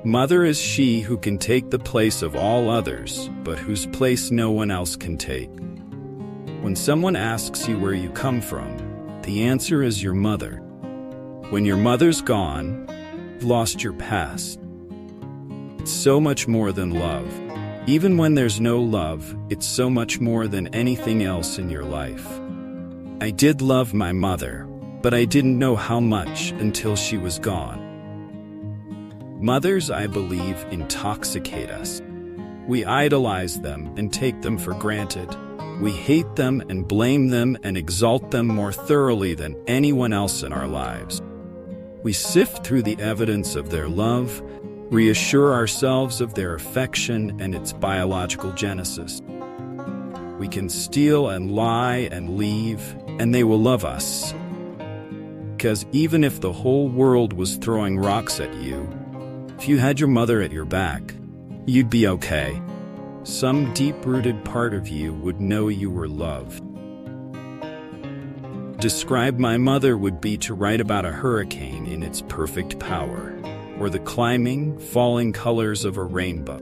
Mother is she who can take the place of all others, but whose place no one else can take. When someone asks you where you come from, the answer is your mother. When your mother's gone, you've lost your past. It's so much more than love. Even when there's no love, it's so much more than anything else in your life. I did love my mother, but I didn't know how much until she was gone. Mothers, I believe, intoxicate us. We idolize them and take them for granted. We hate them and blame them and exalt them more thoroughly than anyone else in our lives. We sift through the evidence of their love, reassure ourselves of their affection and its biological genesis. We can steal and lie and leave, and they will love us. Because even if the whole world was throwing rocks at you, if you had your mother at your back, you'd be okay. Some deep-rooted part of you would know you were loved. Describe my mother would be to write about a hurricane in its perfect power, or the climbing, falling colors of a rainbow.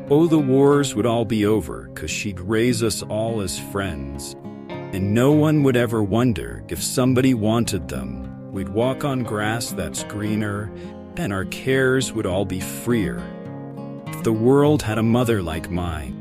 Oh, the wars would all be over, 'cause she'd raise us all as friends. And no one would ever wonder if somebody wanted them. We'd walk on grass that's greener, and our cares would all be freer. If the world had a mother like mine.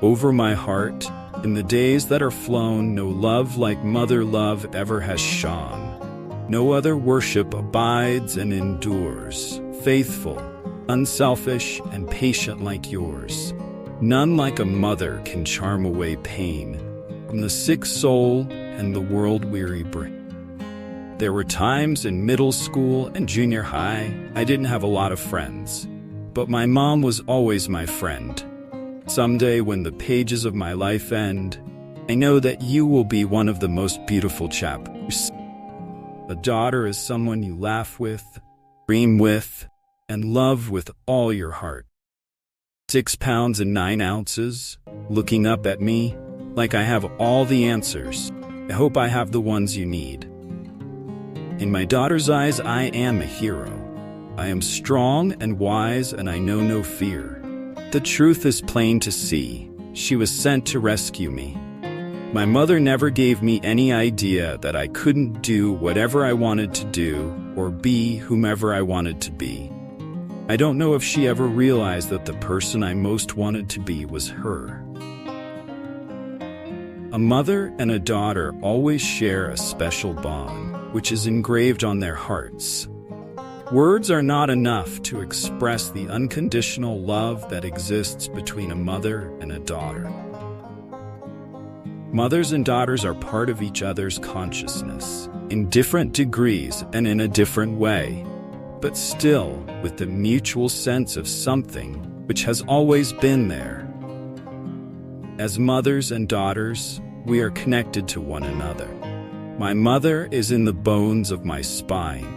Over my heart, in the days that are flown, no love like mother love ever has shone. No other worship abides and endures, faithful, unselfish, and patient like yours. None like a mother can charm away pain from the sick soul and the world-weary brain. There were times in middle school and junior high I didn't have a lot of friends, but my mom was always my friend. Someday when the pages of my life end, I know that you will be one of the most beautiful chapters. A daughter is someone you laugh with, dream with, and love with all your heart. 6 pounds and 9 ounces, looking up at me like I have all the answers. I hope I have the ones you need. In my daughter's eyes, I am a hero. I am strong and wise, and I know no fear. The truth is plain to see. She was sent to rescue me. My mother never gave me any idea that I couldn't do whatever I wanted to do or be whomever I wanted to be. I don't know if she ever realized that the person I most wanted to be was her. A mother and a daughter always share a special bond, which is engraved on their hearts. Words are not enough to express the unconditional love that exists between a mother and a daughter. Mothers and daughters are part of each other's consciousness, in different degrees and in a different way, but still with the mutual sense of something which has always been there. As mothers and daughters, we are connected to one another. My mother is in the bones of my spine,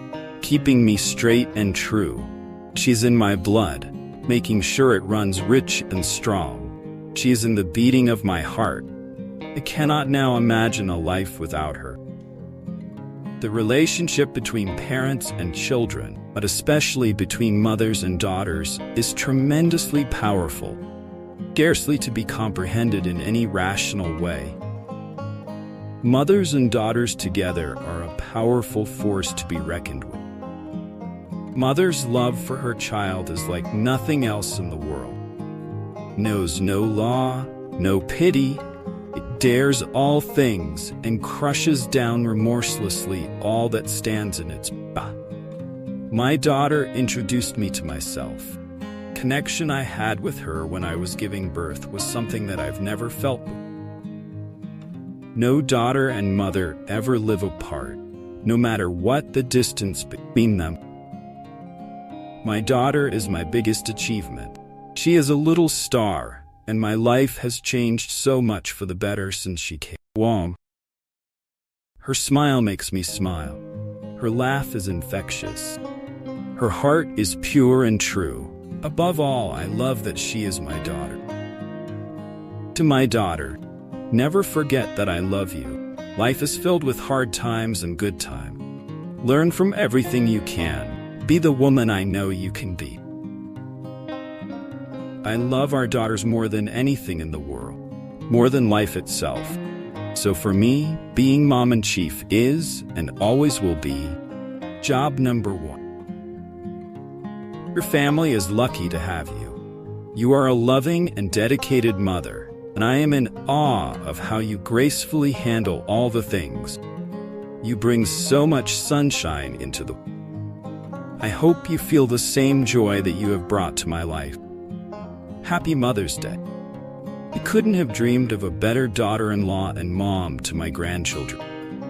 keeping me straight and true. She's in my blood, making sure it runs rich and strong. She is in the beating of my heart. I cannot now imagine a life without her. The relationship between parents and children, but especially between mothers and daughters, is tremendously powerful, scarcely to be comprehended in any rational way. Mothers and daughters together are a powerful force to be reckoned with. Mother's love for her child is like nothing else in the world. Knows no law, no pity. It dares all things and crushes down remorselessly all that stands in its path. My daughter introduced me to myself. Connection I had with her when I was giving birth was something that I've never felt before. No daughter and mother ever live apart, no matter what the distance between them. My daughter is my biggest achievement. She is a little star, and my life has changed so much for the better since she came along. Her smile makes me smile. Her laugh is infectious. Her heart is pure and true. Above all, I love that she is my daughter. To my daughter, never forget that I love you. Life is filled with hard times and good times. Learn from everything you can. Be the woman I know you can be. I love our daughters more than anything in the world, more than life itself. So for me, being mom in chief is, and always will be, job number one. Your family is lucky to have you. You are a loving and dedicated mother, and I am in awe of how you gracefully handle all the things. You bring so much sunshine into the world. I hope you feel the same joy that you have brought to my life. Happy Mother's Day. I couldn't have dreamed of a better daughter-in-law and mom to my grandchildren.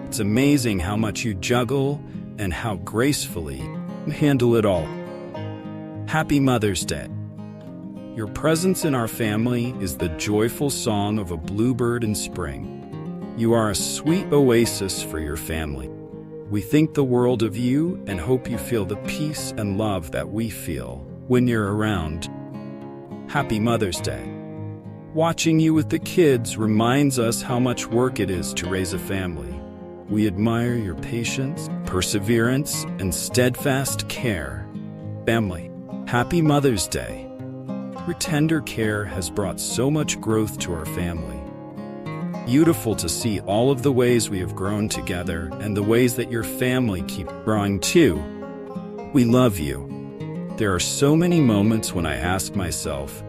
It's amazing how much you juggle and how gracefully you handle it all. Happy Mother's Day. Your presence in our family is the joyful song of a bluebird in spring. You are a sweet oasis for your family. We think the world of you and hope you feel the peace and love that we feel when you're around. Happy Mother's Day. Watching you with the kids reminds us how much work it is to raise a family. We admire your patience, perseverance, and steadfast care. Family, happy Mother's Day. Your tender care has brought so much growth to our family. Beautiful to see all of the ways we have grown together and the ways that your family keeps growing too. We love you. There are so many moments when I ask myself,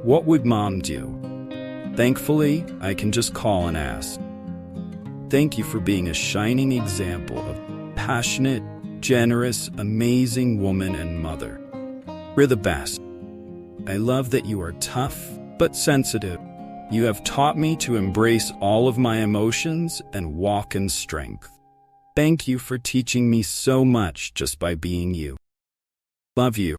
what would mom do? Thankfully, I can just call and ask. Thank you for being a shining example of passionate, generous, amazing woman and mother. You're the best. I love that you are tough but sensitive. You have taught me to embrace all of my emotions and walk in strength. Thank you for teaching me so much just by being you. Love you.